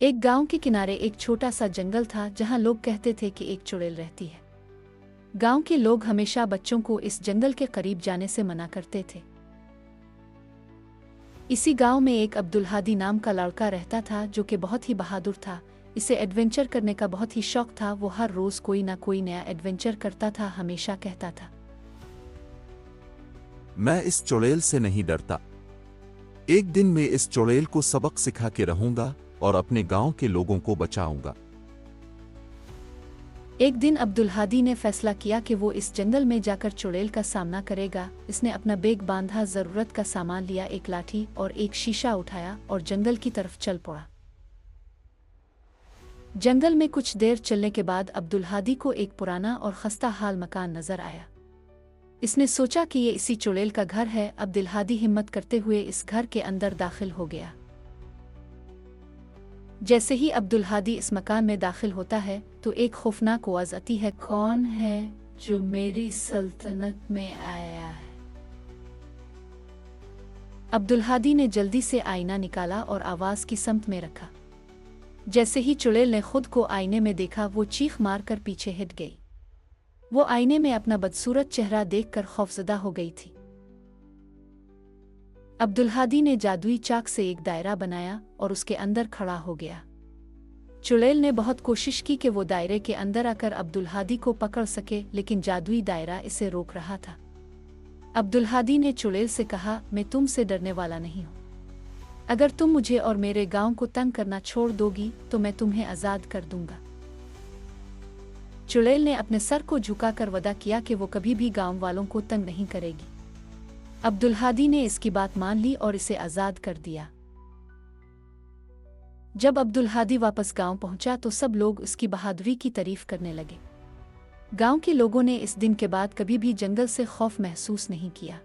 एक गांव के किनारे एक छोटा सा जंगल था जहां लोग कहते थे कि एक चुड़ैल रहती है। गांव के लोग हमेशा बच्चों को इस जंगल के करीब जाने से मना करते थे। इसी गांव में एक अब्दुल हादी नाम का लड़का रहता था जो कि बहुत ही बहादुर था। इसे एडवेंचर करने का बहुत ही शौक था। वो हर रोज कोई ना कोई नया एडवेंचर करता था। हमेशा कहता था, मैं इस चुड़ैल से नहीं डरता। एक दिन मैं इस चुड़ैल को सबक सिखा के रहूंगा और अपने गांव के लोगों को बचाऊंगा। एक दिन अब्दुल हादी ने फैसला किया कि वो इस जंगल में जाकर चुड़ैल का सामना करेगा। इसने अपना बैग बांधा, जरूरत का सामान लिया, एक लाठी और एक शीशा उठाया और जंगल की तरफ चल पड़ा। जंगल में कुछ देर चलने के बाद अब्दुल हादी को एक पुराना और खस्ता हाल मकान नजर आया। इसने सोचा कि ये इसी चुड़ैल का घर है। अब्दुल हादी हिम्मत करते हुए इस घर के अंदर दाखिल हो गया। जैसे ही अब्दुल हादी इस मकान में दाखिल होता है तो एक खौफनाक आवाज आती है, कौन है जो मेरी सल्तनत में आया है? अब्दुल हादी ने जल्दी से आईना निकाला और आवाज की समत में रखा। जैसे ही चुड़ैल ने खुद को आईने में देखा, वो चीख मारकर पीछे हट गई। वो आईने में अपना बदसूरत चेहरा देखकर खौफजदा हो गई थी। अब्दुल हादी ने जादुई चाक से एक दायरा बनाया और उसके अंदर खड़ा हो गया। चुड़ैल ने बहुत कोशिश की कि वो दायरे के अंदर आकर अब्दुल हादी को पकड़ सके, लेकिन जादुई दायरा इसे रोक रहा था। अब्दुल हादी ने चुड़ैल से कहा, मैं तुमसे डरने वाला नहीं हूँ। अगर तुम मुझे और मेरे गांव को तंग करना छोड़ दोगी तो मैं तुम्हें आज़ाद कर दूंगा। चुड़ैल ने अपने सर को झुकाकर वादा किया कि वो कभी भी गांव वालों को तंग नहीं करेगी। अब्दुल हादी ने इसकी बात मान ली और इसे आज़ाद कर दिया। जब अब्दुल हादी वापस गांव पहुंचा तो सब लोग उसकी बहादुरी की तारीफ करने लगे। गांव के लोगों ने इस दिन के बाद कभी भी जंगल से खौफ महसूस नहीं किया।